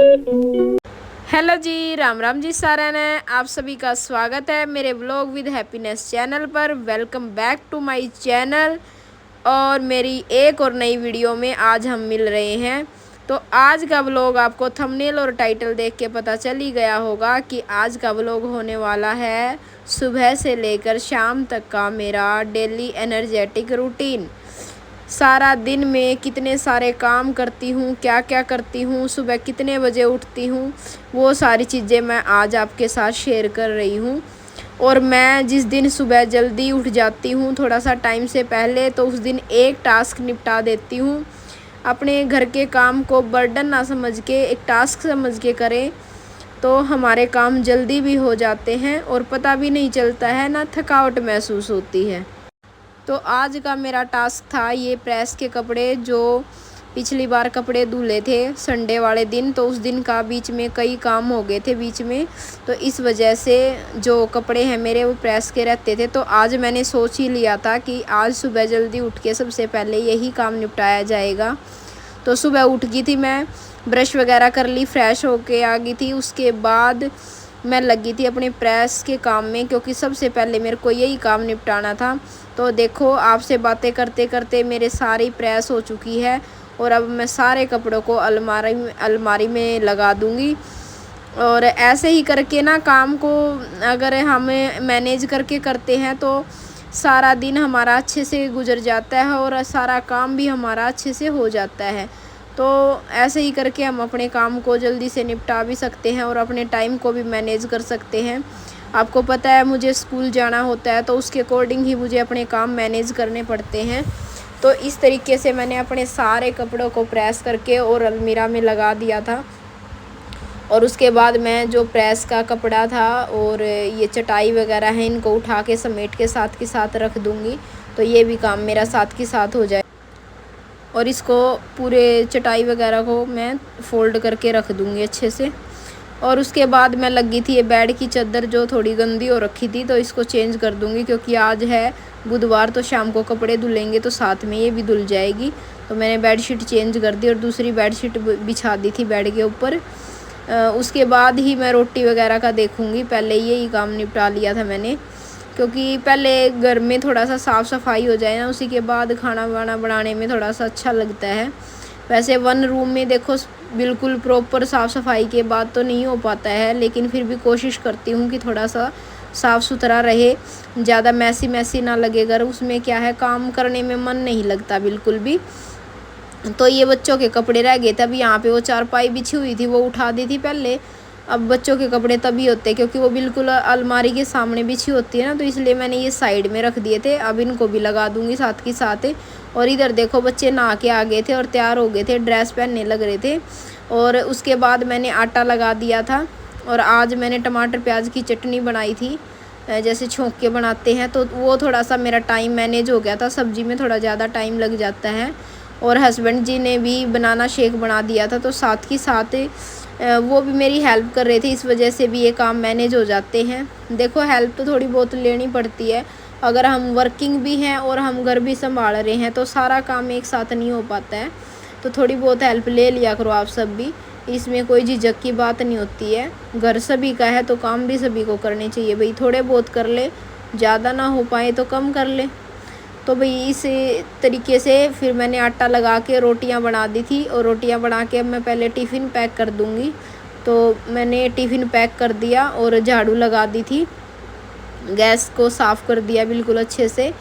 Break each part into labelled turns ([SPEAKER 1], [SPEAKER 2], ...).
[SPEAKER 1] Hello ji, Ram Ram ji सारे ने। आप सभी का स्वागत है मेरे व्लॉग विद हैप्पीनेस चैनल पर। Welcome back to my channel. और मेरी एक और नई वीडियो में आज हम मिल रहे हैं। तो आज का व्लॉग आपको थंबनेल और टाइटल देख के पता चल ही गया होगा कि आज का व्लॉग होने वाला है सुबह से लेकर शाम तक का मेरा डेली एनर्जेटिक रूटीन। सारा दिन में कितने सारे काम करती हूँ, क्या क्या करती हूँ, सुबह कितने बजे उठती हूँ, वो सारी चीज़ें मैं आज आपके साथ शेयर कर रही हूँ। और मैं जिस दिन सुबह जल्दी उठ जाती हूँ थोड़ा सा टाइम से पहले, तो उस दिन एक टास्क निपटा देती हूँ। अपने घर के काम को बर्डन ना समझ के एक टास्क समझ के करें तो हमारे काम जल्दी भी हो जाते हैं और पता भी नहीं चलता है, ना थकावट महसूस होती है। तो आज का मेरा टास्क था ये प्रेस के कपड़े, जो पिछली बार कपड़े धुले थे संडे वाले दिन, तो उस दिन का बीच में कई काम हो गए थे बीच में, तो इस वजह से जो कपड़े हैं मेरे वो प्रेस के रहते थे। तो आज मैंने सोच ही लिया था कि आज सुबह जल्दी उठ के सबसे पहले यही काम निपटाया जाएगा। तो सुबह उठ गई थी मैं, ब्रश वगैरह कर ली, फ्रेश होके आ गई थी। उसके बाद मैं लगी थी अपने प्रेस के काम में, क्योंकि सबसे पहले मेरे को यही काम निपटाना था। तो देखो, आपसे बातें करते करते मेरे सारी प्रेस हो चुकी है और अब मैं सारे कपड़ों को अलमारी में लगा दूंगी। और ऐसे ही करके ना काम को अगर हम मैनेज करके करते हैं तो सारा दिन हमारा अच्छे से गुजर जाता है और सारा काम भी हमारा अच्छे से हो जाता है। तो ऐसे ही करके हम अपने काम को जल्दी से निपटा भी सकते हैं और अपने टाइम को भी मैनेज कर सकते हैं। आपको पता है मुझे स्कूल जाना होता है, तो उसके अकॉर्डिंग ही मुझे अपने काम मैनेज करने पड़ते हैं। तो इस तरीके से मैंने अपने सारे कपड़ों को प्रेस करके और अलमीरा में लगा दिया था। और उसके बाद मैं जो प्रेस का कपड़ा था और ये चटाई वगैरह है, इनको उठा के समेट के साथ रख दूँगी, तो ये भी काम मेरा साथ के साथ हो जाए। और इसको पूरे चटाई वगैरह को मैं फ़ोल्ड करके रख दूँगी अच्छे से। और उसके बाद मैं लगी थी ये बेड की चादर जो थोड़ी गंदी हो रखी थी, तो इसको चेंज कर दूँगी, क्योंकि आज है बुधवार, तो शाम को कपड़े धुलेंगे तो साथ में ये भी धुल जाएगी। तो मैंने बेडशीट चेंज कर दी और दूसरी बेडशीट बिछा दी थी बेड के ऊपर। उसके बाद ही मैं रोटी वगैरह का देखूँगी, पहले यही काम निपटा लिया था मैंने, क्योंकि पहले घर में थोड़ा सा साफ़ सफाई हो जाए ना, उसी के बाद खाना वाना बनाने में थोड़ा सा अच्छा लगता है। वैसे वन रूम में देखो बिल्कुल प्रॉपर साफ़ सफाई के बाद तो नहीं हो पाता है, लेकिन फिर भी कोशिश करती हूँ कि थोड़ा सा साफ़ सुथरा रहे, ज़्यादा मैसी ना लगे घर। उसमें क्या है, काम करने में मन नहीं लगता बिल्कुल भी। तो ये बच्चों के कपड़े रह गए थे, अब यहाँ पे वो चारपाई बिछी हुई थी वो उठा दी थी पहले। अब बच्चों के कपड़े तभी होते हैं क्योंकि वो बिल्कुल अलमारी के सामने बिछी होती है ना, तो इसलिए मैंने ये साइड में रख दिए थे। अब इनको भी लगा दूंगी साथ के साथ। और इधर देखो, बच्चे नहा के आ गए थे और तैयार हो गए थे, ड्रेस पहनने लग रहे थे। और उसके बाद मैंने आटा लगा दिया था। और आज मैंने टमाटर प्याज की चटनी बनाई थी, जैसे छोंक के बनाते हैं, तो वो थोड़ा सा मेरा टाइम मैनेज हो गया था। सब्जी में थोड़ा ज़्यादा टाइम लग जाता है। और हस्बैंड जी ने भी बनाना शेक बना दिया था, तो साथ ही साथ वो भी मेरी हेल्प कर रहे थे, इस वजह से भी ये काम मैनेज हो जाते हैं। देखो, हेल्प तो थोड़ी बहुत लेनी पड़ती है। अगर हम वर्किंग भी हैं और हम घर भी संभाल रहे हैं तो सारा काम एक साथ नहीं हो पाता है, तो थोड़ी बहुत हेल्प ले लिया करो आप सब भी। इसमें कोई झिझक की बात नहीं होती है, घर सभी का है तो काम भी सभी को करने चाहिए भाई। थोड़े बहुत कर ले, ज़्यादा ना हो पाए तो कम कर ले। तो भाई इस तरीके से फिर मैंने आटा लगा के रोटियां बना दी थी। और रोटियां बना के अब मैं पहले टिफ़िन पैक कर दूंगी। तो मैंने टिफ़िन पैक कर दिया और झाड़ू लगा दी थी, गैस को साफ़ कर दिया बिल्कुल अच्छे से।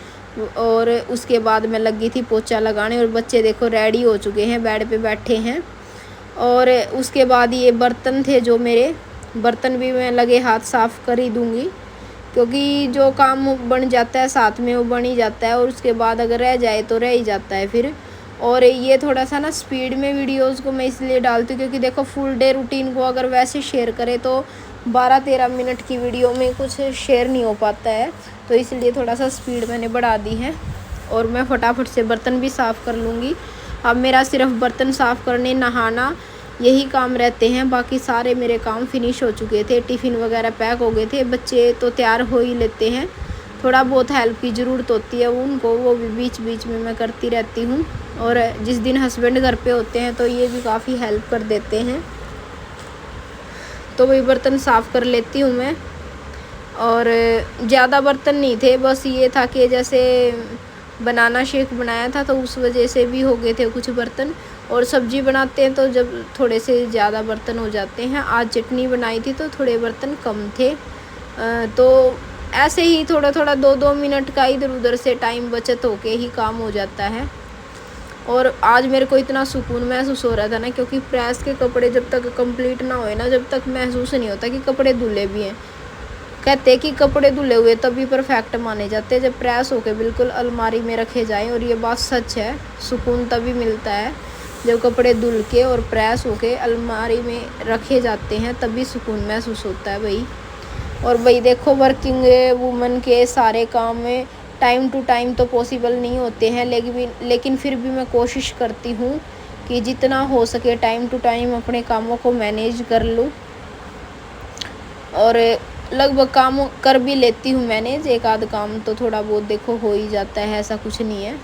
[SPEAKER 1] और उसके बाद मैं लगी थी पोछा लगाने। और बच्चे देखो रेडी हो चुके हैं, बेड पे बैठे हैं। और उसके बाद ये बर्तन थे जो मेरे, बर्तन भी मैं लगे हाथ साफ़ कर ही दूँगी, क्योंकि जो काम बन जाता है साथ में वो बन ही जाता है, और उसके बाद अगर रह जाए तो रह ही जाता है फिर। और ये थोड़ा सा ना स्पीड में वीडियोस को मैं इसलिए डालती हूँ क्योंकि देखो, फुल डे रूटीन को अगर वैसे शेयर करें तो 12-13 मिनट की वीडियो में कुछ शेयर नहीं हो पाता है, तो इसलिए थोड़ा सा स्पीड मैंने बढ़ा दी है। और मैं फटाफट से बर्तन भी साफ़ कर लूँगी। अब मेरा सिर्फ बर्तन साफ़ करने, नहाना, यही काम रहते हैं। बाकी सारे मेरे काम फिनिश हो चुके थे, टिफ़िन वगैरह पैक हो गए थे, बच्चे तो तैयार हो ही लेते हैं। थोड़ा बहुत हेल्प की ज़रूरत होती है उनको, वो भी बीच बीच में मैं करती रहती हूँ। और जिस दिन हस्बैंड घर पे होते हैं तो ये भी काफ़ी हेल्प कर देते हैं। तो वही बर्तन साफ़ कर लेती हूँ मैं। और ज़्यादा बर्तन नहीं थे, बस ये था कि जैसे बनाना शेक बनाया था तो उस वजह से भी हो गए थे कुछ बर्तन। और सब्ज़ी बनाते हैं तो जब थोड़े से ज़्यादा बर्तन हो जाते हैं। आज चटनी बनाई थी तो थोड़े बर्तन कम थे। तो ऐसे ही थोड़ा थोड़ा 2-2 मिनट का इधर उधर से टाइम बचत होके ही काम हो जाता है। और आज मेरे को इतना सुकून महसूस हो रहा था ना, क्योंकि प्रेस के कपड़े जब तक कंप्लीट ना होए ना, जब तक महसूस नहीं होता कि कपड़े धुले भी हैं। कहते हैं कि कपड़े धुले हुए तभी परफेक्ट माने जाते हैं जब प्रेस होके बिल्कुल अलमारी में रखे जाएं। और ये बात सच है, सुकून तभी मिलता है जब कपड़े धुल के और प्रेस होके अलमारी में रखे जाते हैं, तभी सुकून महसूस होता है भाई। और भाई देखो, वर्किंग वूमन के सारे काम में टाइम टू टाइम तो पॉसिबल नहीं होते हैं, लेकिन फिर भी मैं कोशिश करती हूँ कि जितना हो सके टाइम टू टाइम अपने कामों को मैनेज कर लूँ। और लगभग काम कर भी लेती हूँ मैनेज, एक आध काम तो थोड़ा बहुत देखो हो ही जाता है, ऐसा कुछ नहीं है।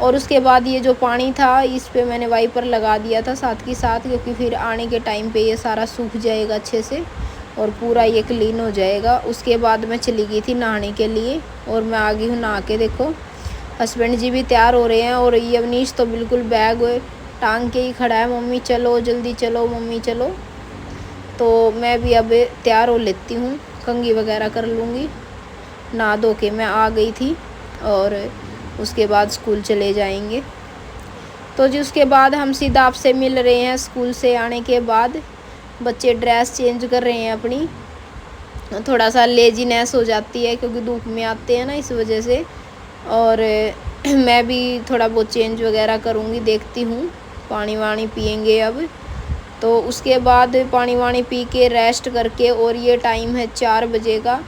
[SPEAKER 1] और उसके बाद ये जो पानी था इस पे मैंने वाइपर लगा दिया था साथ के साथ, क्योंकि फिर आने के टाइम पे ये सारा सूख जाएगा अच्छे से और पूरा ये क्लीन हो जाएगा। उसके बाद मैं चली गई थी नहाने के लिए और मैं आ गई हूँ नहा के। देखो हस्बैंड जी भी तैयार हो रहे हैं और ये अवनीश तो बिल्कुल बैग टांग के ही खड़ा है, मम्मी चलो जल्दी चलो, मम्मी चलो। तो मैं भी अब तैयार हो लेती हूँ, कंघी वगैरह कर लूँगी। नहा धो के मैं आ गई थी और उसके बाद स्कूल चले जाएंगे। तो जी उसके बाद हम सीधा आपसे मिल रहे हैं। स्कूल से आने के बाद बच्चे ड्रेस चेंज कर रहे हैं अपनी, थोड़ा सा लेजीनेस हो जाती है क्योंकि धूप में आते हैं ना, इस वजह से। और मैं भी थोड़ा बहुत चेंज वगैरह करूँगी, देखती हूँ। पानी वानी पियेंगे अब, तो उसके बाद पानी वानी पी के रेस्ट करके, और ये टाइम है 4 बजे का,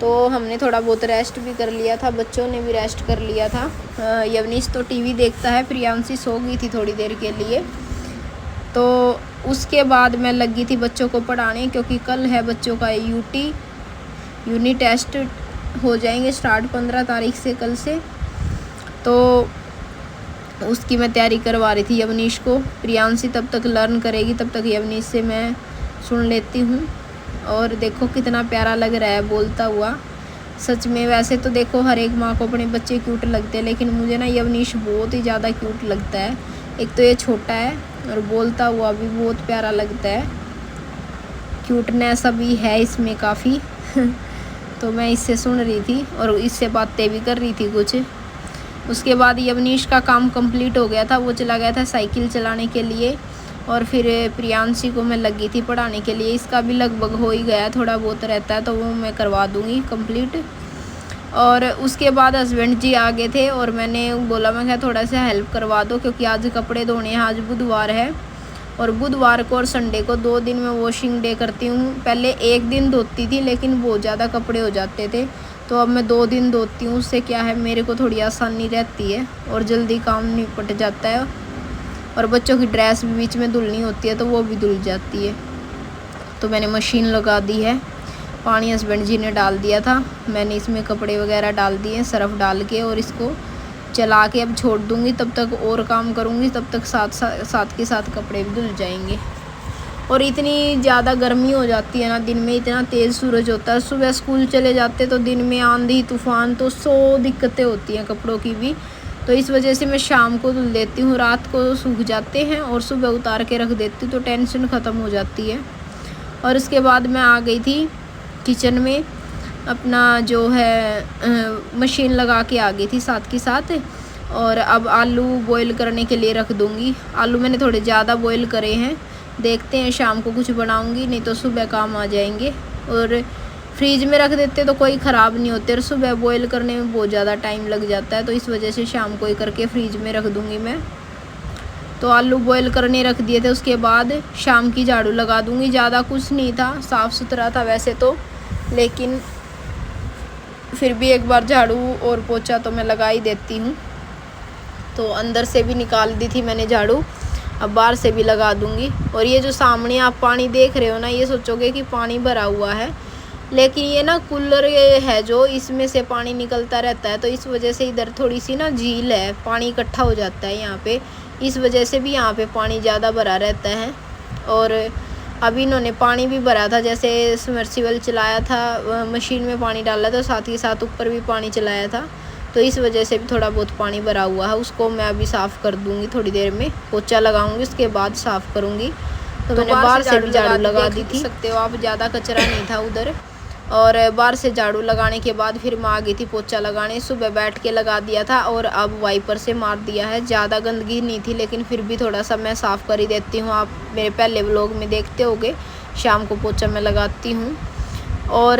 [SPEAKER 1] तो हमने थोड़ा बहुत रेस्ट भी कर लिया था, बच्चों ने भी रेस्ट कर लिया था। यवनीश तो टीवी देखता है, प्रियांशी सो गई थी थोड़ी देर के लिए। तो उसके बाद मैं लगी थी बच्चों को पढ़ाने, क्योंकि कल है बच्चों का यूनिट टेस्ट हो जाएंगे स्टार्ट 15 तारीख से, कल से। तो उसकी मैं तैयारी करवा रही थी यवनीश को। प्रियांशी तब तक लर्न करेगी, तब तक यवनीश से मैं सुन लेती हूँ। और देखो कितना प्यारा लग रहा है बोलता हुआ, सच में। वैसे तो देखो हर एक माँ को अपने बच्चे क्यूट लगते हैं, लेकिन मुझे ना यवनीश बहुत ही ज़्यादा क्यूट लगता है। एक तो ये छोटा है और बोलता हुआ भी बहुत प्यारा लगता है, क्यूटनेस अभी है इसमें काफ़ी। तो मैं इससे सुन रही थी और इससे बातें भी कर रही थी कुछ। उसके बाद यवनीश का काम कंप्लीट हो गया था, वो चला गया था साइकिल चलाने के लिए। और फिर प्रियांशी को मैं लगी थी पढ़ाने के लिए, इसका भी लगभग हो ही गया, थोड़ा बहुत रहता है तो वो मैं करवा दूँगी कंप्लीट। और उसके बाद हस्बैंड जी आ गए थे और मैंने बोला मैं क्या थोड़ा सा हेल्प करवा दो, क्योंकि आज कपड़े धोने हैं। आज बुधवार है और बुधवार को और संडे को 2 दिन मैं वॉशिंग डे करती हूँ। पहले 1 दिन धोती थी, लेकिन बहुत ज़्यादा कपड़े हो जाते थे, तो अब मैं 2 दिन धोती हूँ। उससे क्या है, मेरे को थोड़ी आसानी रहती है और जल्दी काम निपट जाता है। और बच्चों की ड्रेस भी बीच में धुलनी होती है तो वो भी धुल जाती है। तो मैंने मशीन लगा दी है, पानी हस्बैंड जी ने डाल दिया था, मैंने इसमें कपड़े वगैरह डाल दिए सर्फ डाल के, और इसको चला के अब छोड़ दूँगी। तब तक और काम करूँगी, तब तक साथ के साथ कपड़े भी धुल जाएंगे। और इतनी ज़्यादा गर्मी हो जाती है ना, दिन में इतना तेज़ सूरज होता है। सुबह स्कूल चले जाते तो दिन में आंधी तूफ़ान, तो 100 दिक्कतें होती हैं कपड़ों की भी। तो इस वजह से मैं शाम को धुल देती हूँ, रात को सूख जाते हैं और सुबह उतार के रख देती हूँ, तो टेंशन ख़त्म हो जाती है। और उसके बाद मैं आ गई थी किचन में, अपना जो है मशीन लगा के आ गई थी साथ के साथ। और अब आलू बॉईल करने के लिए रख दूँगी। आलू मैंने थोड़े ज़्यादा बॉईल करे हैं, देखते हैं शाम को कुछ बनाऊँगी, नहीं तो सुबह काम आ जाएंगे। और फ्रीज में रख देते तो कोई ख़राब नहीं होते, और सुबह बॉईल करने में बहुत ज़्यादा टाइम लग जाता है, तो इस वजह से शाम को ही करके फ्रीज में रख दूँगी मैं। तो आलू बॉईल करने रख दिए थे, उसके बाद शाम की झाड़ू लगा दूँगी। ज़्यादा कुछ नहीं था, साफ़ सुथरा था वैसे तो, लेकिन फिर भी एक बार झाड़ू और पोछा तो मैं लगा ही देती हूँ। तो अंदर से भी निकाल दी थी मैंने झाड़ू, अब बाहर से भी लगा दूँगी। और ये जो सामने आप पानी देख रहे हो ना, ये सोचोगे कि पानी भरा हुआ है, लेकिन ये ना कूलर है जो इसमें से पानी निकलता रहता है, तो इस वजह से इधर थोड़ी सी ना झील है, पानी इकट्ठा हो जाता है यहाँ पे, इस वजह से भी यहाँ पे पानी ज़्यादा भरा रहता है। और अभी इन्होंने पानी भी भरा था, जैसे सबमर्सिबल चलाया था, मशीन में पानी डाला था, साथ ही साथ ऊपर भी पानी चलाया था, तो इस वजह से भी थोड़ा बहुत पानी भरा हुआ है। उसको मैं अभी साफ़ कर दूँगी, थोड़ी देर में पोछा लगाऊंगी, उसके बाद साफ़ करूँगी। तो मैंने बाहर से भी झाड़ू लगा दी थी, सकते हो आप, ज़्यादा कचरा नहीं था उधर। और बाहर से झाड़ू लगाने के बाद फिर मैं आ गई थी पोछा लगाने। सुबह बैठ के लगा दिया था और अब वाइपर से मार दिया है। ज़्यादा गंदगी नहीं थी, लेकिन फिर भी थोड़ा सा मैं साफ़ कर ही देती हूँ। आप मेरे पहले व्लॉग में देखते होगे, शाम को पोछा मैं लगाती हूँ। और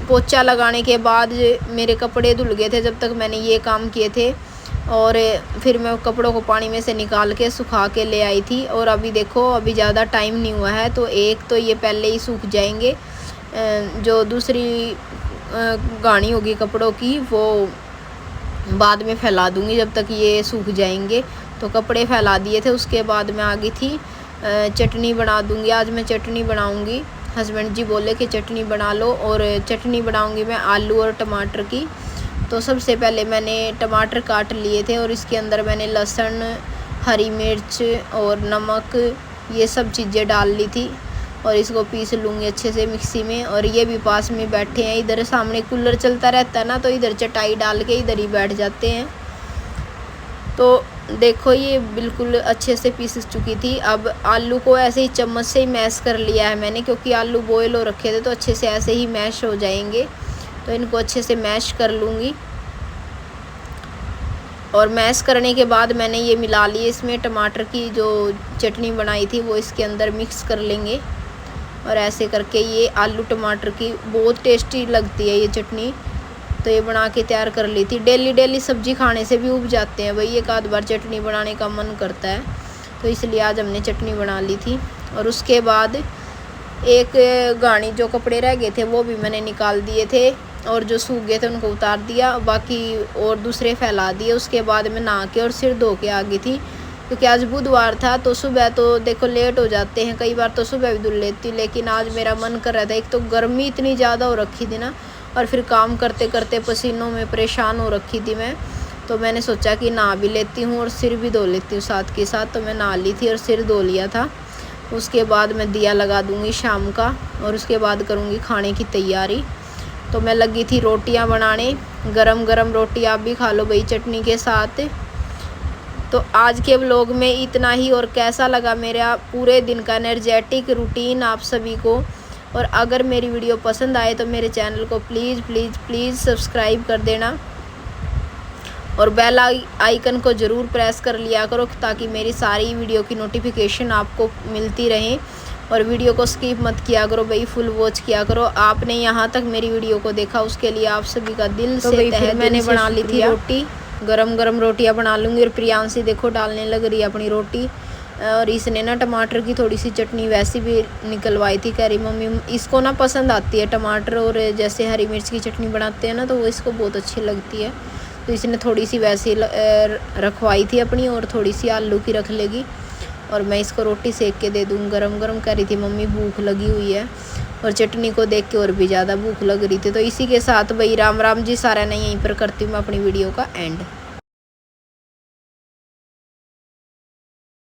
[SPEAKER 1] पोछा लगाने के बाद मेरे कपड़े धुल गए थे जब तक मैंने ये काम किए थे, और फिर मैं कपड़ों को पानी में से निकाल के सुखा के ले आई थी। और अभी देखो, अभी ज़्यादा टाइम नहीं हुआ है, तो एक तो ये पहले ही सूख जाएंगे, जो दूसरी गाढ़ी होगी कपड़ों की वो बाद में फैला दूंगी जब तक ये सूख जाएंगे। तो कपड़े फैला दिए थे, उसके बाद मैं आ गई थी चटनी बना दूंगी। आज मैं चटनी बनाऊंगी, हस्बैंड जी बोले कि चटनी बना लो, और चटनी बनाऊंगी मैं आलू और टमाटर की। तो सबसे पहले मैंने टमाटर काट लिए थे और इसके अंदर मैंने लहसुन, हरी मिर्च और नमक, ये सब चीज़ें डाल ली थी, और इसको पीस लूँगी अच्छे से मिक्सी में। और ये भी पास में बैठे हैं, इधर सामने कूलर चलता रहता है ना, तो इधर चटाई डाल के इधर ही बैठ जाते हैं। तो देखो, ये बिल्कुल अच्छे से पीस चुकी थी। अब आलू को ऐसे ही चम्मच से ही मैश कर लिया है मैंने, क्योंकि आलू बॉयल हो रखे थे, तो अच्छे से ऐसे ही मैश हो जाएंगे। तो इनको अच्छे से मैश कर लूँगी, और मैश करने के बाद मैंने ये मिला लिए इसमें टमाटर की जो चटनी बनाई थी, वो इसके अंदर मिक्स कर लेंगे। और ऐसे करके ये आलू टमाटर की बहुत टेस्टी लगती है ये चटनी। तो ये बना के तैयार कर ली थी। डेली डेली सब्जी खाने से भी उब जाते हैं भाई, एक आध बार चटनी बनाने का मन करता है, तो इसलिए आज हमने चटनी बना ली थी। और उसके बाद एक गाढ़ी जो कपड़े रह गए थे वो भी मैंने निकाल दिए थे, और जो सूख गए थे उनको उतार दिया, बाकी और दूसरे फैला दिए। उसके बाद मैं नहा के और सिर धो के आ गई थी, क्योंकि आज बुधवार था, तो सुबह तो देखो लेट हो जाते हैं, कई बार तो सुबह भी धुल लेती, लेकिन आज मेरा मन कर रहा था। एक तो गर्मी इतनी ज़्यादा हो रखी थी ना, और फिर काम करते करते पसीनों में परेशान हो रखी थी मैं, तो मैंने सोचा कि नहा भी लेती हूँ और सिर भी धो लेती हूँ साथ के साथ। तो मैं नहा ली थी और सिर धो लिया था। उसके बाद मैं दिया लगा दूँगी शाम का, और उसके बाद करूँगी खाने की तैयारी। तो मैं लगी थी रोटियां बनाने, गरम गरम रोटी आप भी खा लो भाई चटनी के साथ। तो आज के व्लॉग में इतना ही, और कैसा लगा मेरा पूरे दिन का एनर्जेटिक रूटीन आप सभी को। और अगर मेरी वीडियो पसंद आए तो मेरे चैनल को प्लीज़ प्लीज़ प्लीज़ सब्सक्राइब कर देना, और बेल आइकन को ज़रूर प्रेस कर लिया करो, ताकि मेरी सारी वीडियो की नोटिफिकेशन आपको मिलती रहे। और वीडियो को स्किप मत किया करो भाई, फुल वॉच किया करो। आपने यहाँ तक मेरी वीडियो को देखा, उसके लिए आप सभी का दिल से तहे मैंने बना ली थी रोटी, गरम गरम रोटियाँ बना लूँगी। और प्रियांशी देखो डालने लग रही है अपनी रोटी, और इसने ना टमाटर की थोड़ी सी चटनी वैसी भी निकलवाई थी। कह रही मम्मी इसको ना पसंद आती है टमाटर और जैसे हरी मिर्च की चटनी बनाते हैं ना, तो वो इसको बहुत अच्छी लगती है। तो इसने थोड़ी सी वैसी रखवाई थी अपनी, और थोड़ी सी आलू की रख लेगी, और मैं इसको रोटी सेक के दे दूँ गरम गरम। कह रही थी मम्मी भूख लगी हुई है, और चटनी को देख के और भी ज़्यादा भूख लग रही थी। तो इसी के साथ भाई राम राम जी, सारा नहीं यहीं पर करती हूँ मैं अपनी वीडियो का एंड।